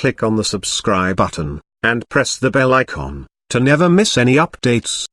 click on the subscribe button, and press the bell icon, to never miss any updates.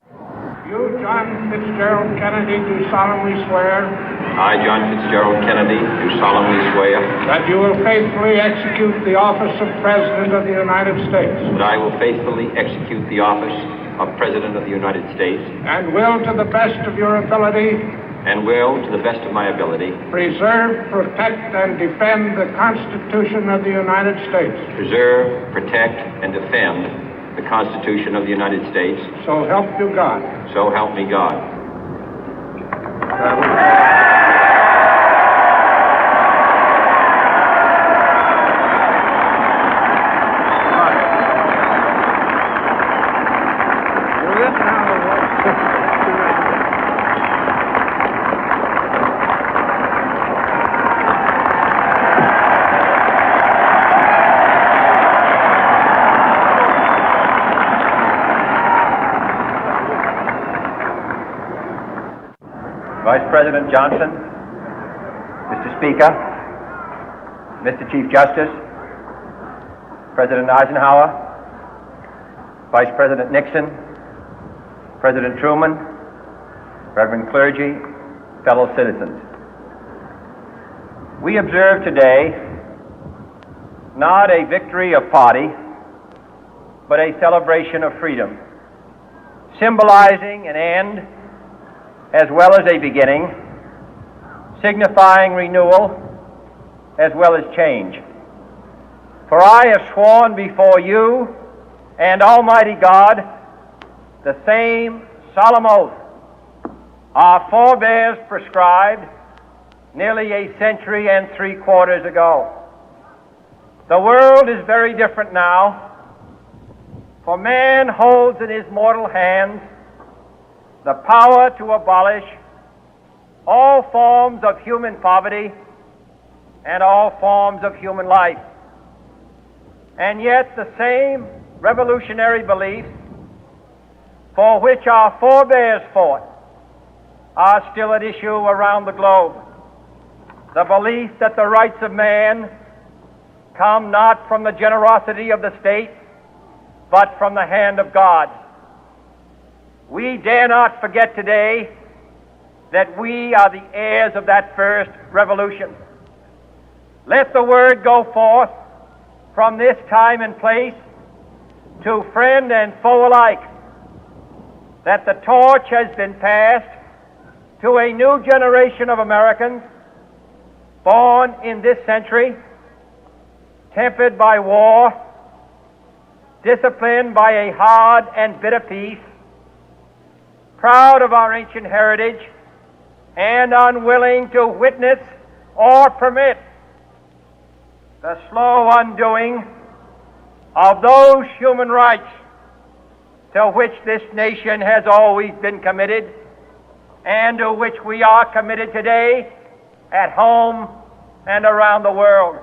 You, John Fitzgerald Kennedy, do solemnly swear I, John Fitzgerald Kennedy, do solemnly swear that you will faithfully execute the office of President of the United States that I will faithfully execute the office of President of the United States and will, to the best of your ability, and will, to the best of my ability, preserve, protect, and defend the Constitution of the United States. preserve, protect, and defend the Constitution of the United States. So help you God. So help me God. Vice President Johnson, Mr. Speaker, Mr. Chief Justice, President Eisenhower, Vice President Nixon, President Truman, Reverend clergy, fellow citizens. We observe today not a victory of party, but a celebration of freedom, symbolizing an end as well as a beginning, signifying renewal as well as change. For I have sworn before you and Almighty God the same solemn oath our forebears prescribed nearly a century and 3/4 ago. The world is very different now, for man holds in his mortal hands the power to abolish all forms of human poverty and all forms of human life. And yet the same revolutionary beliefs for which our forebears fought are still at issue around the globe. The belief that the rights of man come not from the generosity of the state, but from the hand of God. We dare not forget today that we are the heirs of that first revolution. Let the word go forth from this time and place to friend and foe alike that the torch has been passed to a new generation of Americans born in this century, tempered by war, disciplined by a hard and bitter peace, proud of our ancient heritage, and unwilling to witness or permit the slow undoing of those human rights to which this nation has always been committed and to which we are committed today at home and around the world.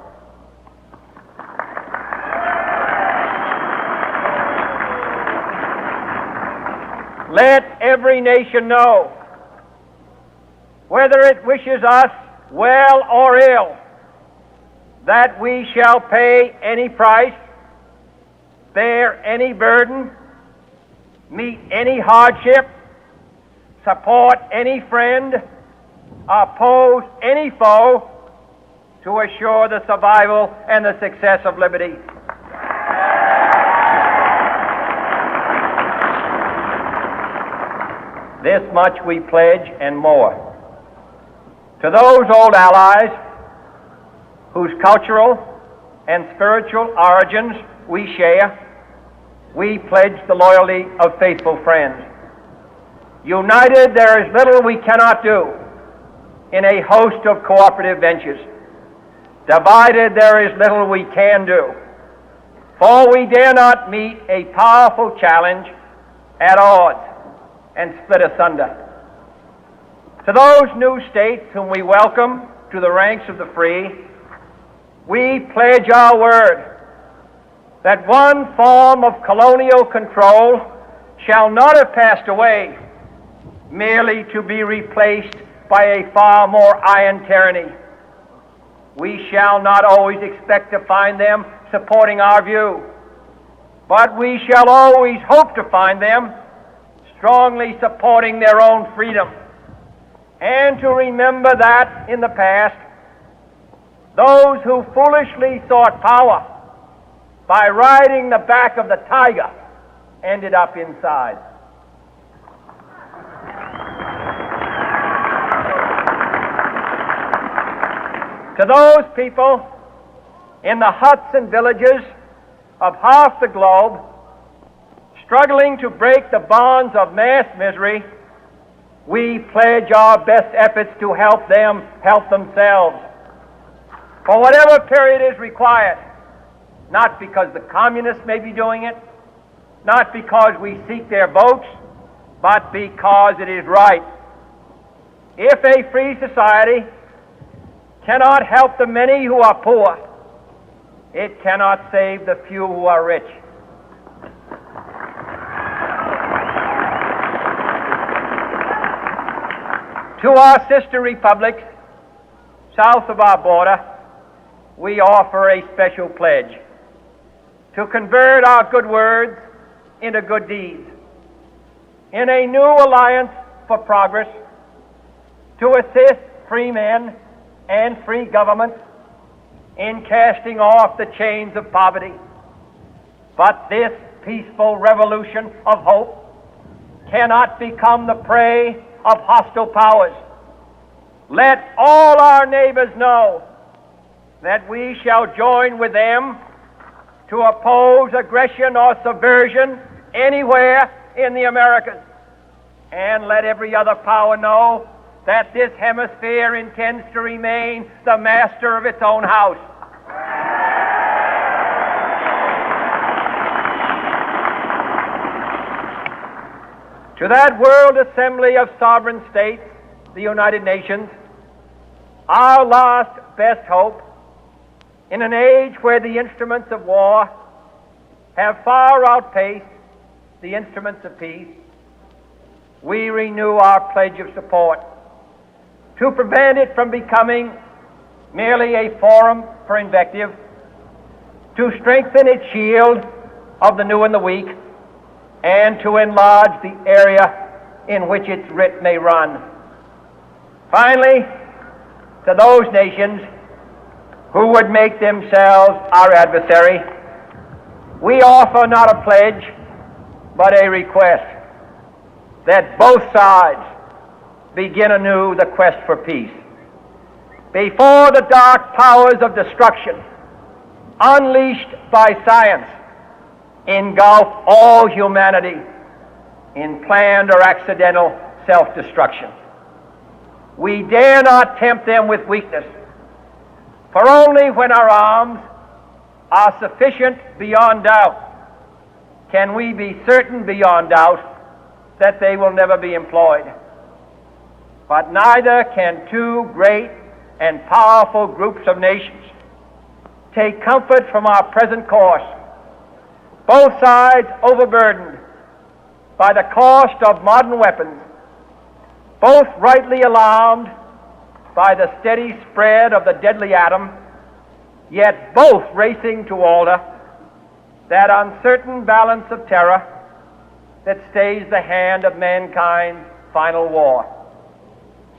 Let every nation know, whether it wishes us well or ill, that we shall pay any price, bear any burden, meet any hardship, support any friend, oppose any foe, to assure the survival and the success of liberty. This much we pledge and more. To those old allies whose cultural and spiritual origins we share, we pledge the loyalty of faithful friends. United, there is little we cannot do in a host of cooperative ventures. Divided, there is little we can do, for we dare not meet a powerful challenge at odds and split asunder. To those new states whom we welcome to the ranks of the free, we pledge our word that one form of colonial control shall not have passed away merely to be replaced by a far more iron tyranny. We shall not always expect to find them supporting our view, but we shall always hope to find them strongly supporting their own freedom, and to remember that in the past, those who foolishly sought power by riding the back of the tiger ended up inside. To those people in the huts and villages of half the globe struggling to break the bonds of mass misery, we pledge our best efforts to help them help themselves for whatever period is required, not because the communists may be doing it, not because we seek their votes, but because it is right. If a free society cannot help the many who are poor, it cannot save the few who are rich. To our sister republics south of our border, we offer a special pledge to convert our good words into good deeds, in a new alliance for progress, to assist free men and free governments in casting off the chains of poverty. But this peaceful revolution of hope cannot become the prey of hostile powers. Let all our neighbors know that we shall join with them to oppose aggression or subversion anywhere in the Americas. And let every other power know that this hemisphere intends to remain the master of its own house. To that World Assembly of Sovereign States, the United Nations, our last best hope, in an age where the instruments of war have far outpaced the instruments of peace, we renew our pledge of support to prevent it from becoming merely a forum for invective, to strengthen its shield of the new and the weak, and to enlarge the area in which its writ may run. Finally, to those nations who would make themselves our adversary, we offer not a pledge, but a request that both sides begin anew the quest for peace. Before the dark powers of destruction, unleashed by science, engulf all humanity in planned or accidental self-destruction, we dare not tempt them with weakness, for only when our arms are sufficient beyond doubt can we be certain beyond doubt that they will never be employed. But neither can two great and powerful groups of nations take comfort from our present course, both sides overburdened by the cost of modern weapons, both rightly alarmed by the steady spread of the deadly atom, yet both racing to alter that uncertain balance of terror that stays the hand of mankind's final war.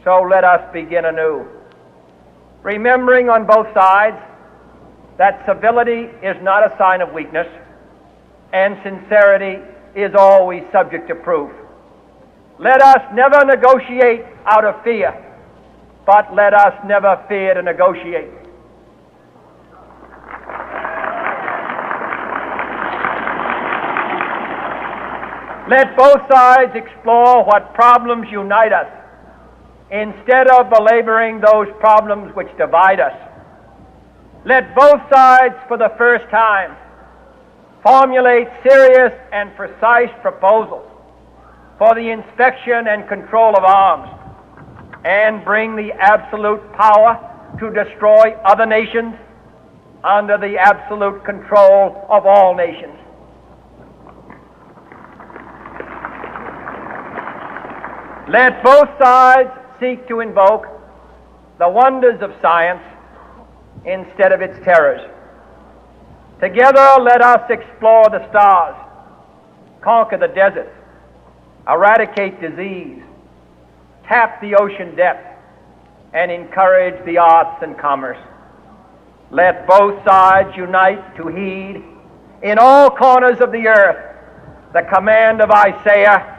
So let us begin anew, remembering on both sides that civility is not a sign of weakness, and sincerity is always subject to proof. Let us never negotiate out of fear, but let us never fear to negotiate. Let both sides explore what problems unite us, instead of belaboring those problems which divide us. Let both sides, for the first time, formulate serious and precise proposals for the inspection and control of arms, and bring the absolute power to destroy other nations under the absolute control of all nations. Let both sides seek to invoke the wonders of science instead of its terrors. Together let us explore the stars, conquer the deserts, eradicate disease, tap the ocean depths, and encourage the arts and commerce. Let both sides unite to heed in all corners of the earth the command of Isaiah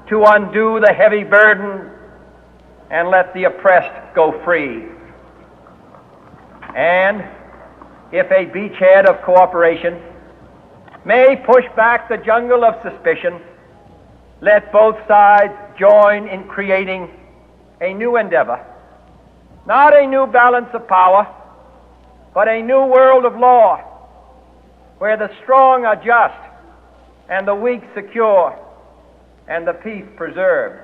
to undo the heavy burden and let the oppressed go free. And if a beachhead of cooperation may push back the jungle of suspicion, let both sides join in creating a new endeavor, not a new balance of power, but a new world of law, where the strong are just and the weak secure and the peace preserved.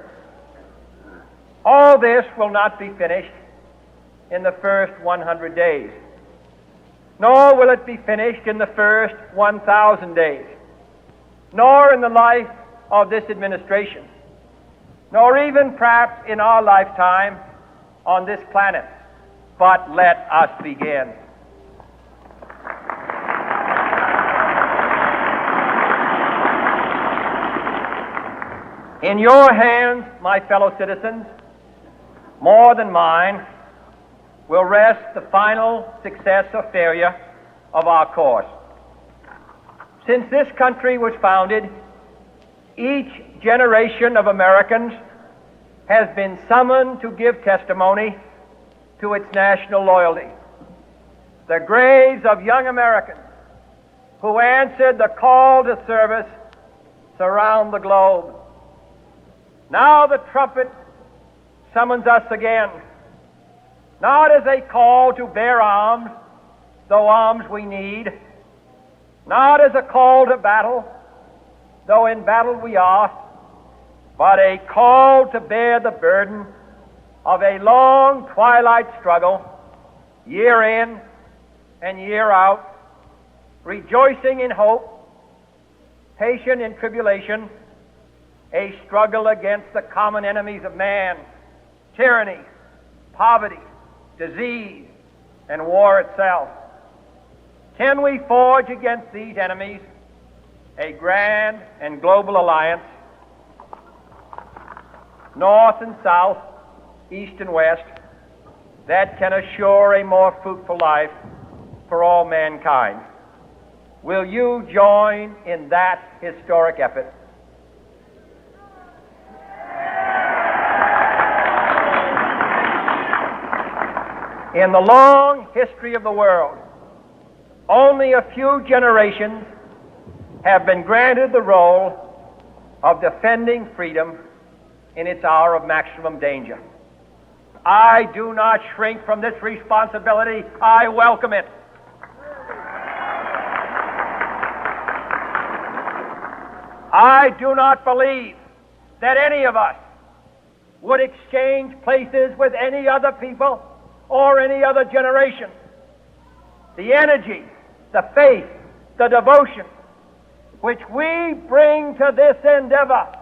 All this will not be finished in the first 100 days, nor will it be finished in the first 1,000 days, nor in the life of this administration, nor even perhaps in our lifetime on this planet. But let us begin. In your hands, my fellow citizens, more than mine, will rest the final success or failure of our course. Since this country was founded, each generation of Americans has been summoned to give testimony to its national loyalty. The graves of young Americans who answered the call to service surround the globe. Now the trumpet summons us again, not as a call to bear arms, though arms we need, not as a call to battle, though in battle we are, but a call to bear the burden of a long twilight struggle, year in and year out, rejoicing in hope, patient in tribulation, a struggle against the common enemies of man, tyranny, poverty, disease, and war itself. Can we forge against these enemies a grand and global alliance, north and south, east and west, that can assure a more fruitful life for all mankind? Will you join in that historic effort? In the long history of the world, only a few generations have been granted the role of defending freedom in its hour of maximum danger. I do not shrink from this responsibility. I welcome it. I do not believe that any of us would exchange places with any other people or any other generation. The energy, the faith, the devotion which we bring to this endeavor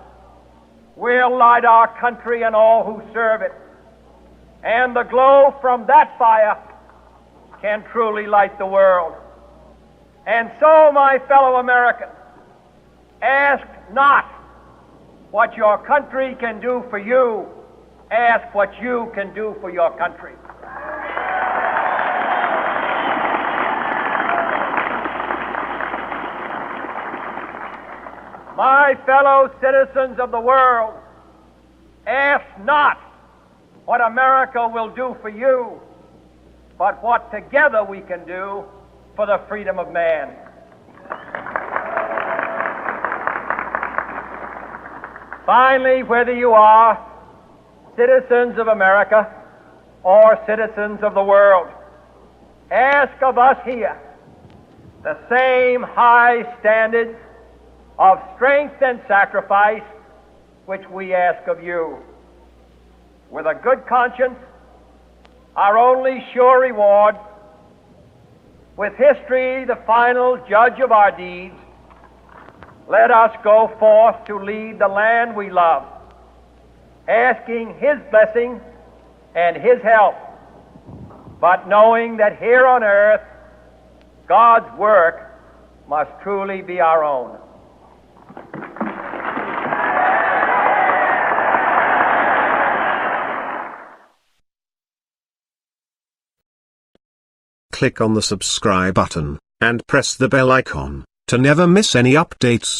will light our country and all who serve it. And the glow from that fire can truly light the world. And so, my fellow Americans, ask not what your country can do for you. Ask what you can do for your country. My fellow citizens of the world, ask not what America will do for you, but what together we can do for the freedom of man. Finally, whether you are citizens of America or citizens of the world, ask of us here the same high standards of strength and sacrifice which we ask of you. With a good conscience, our only sure reward, with history the final judge of our deeds, let us go forth to lead the land we love, asking His blessing and His help, but knowing that here on earth God's work must truly be our own. Click on the subscribe button, and press the bell icon, to never miss any updates.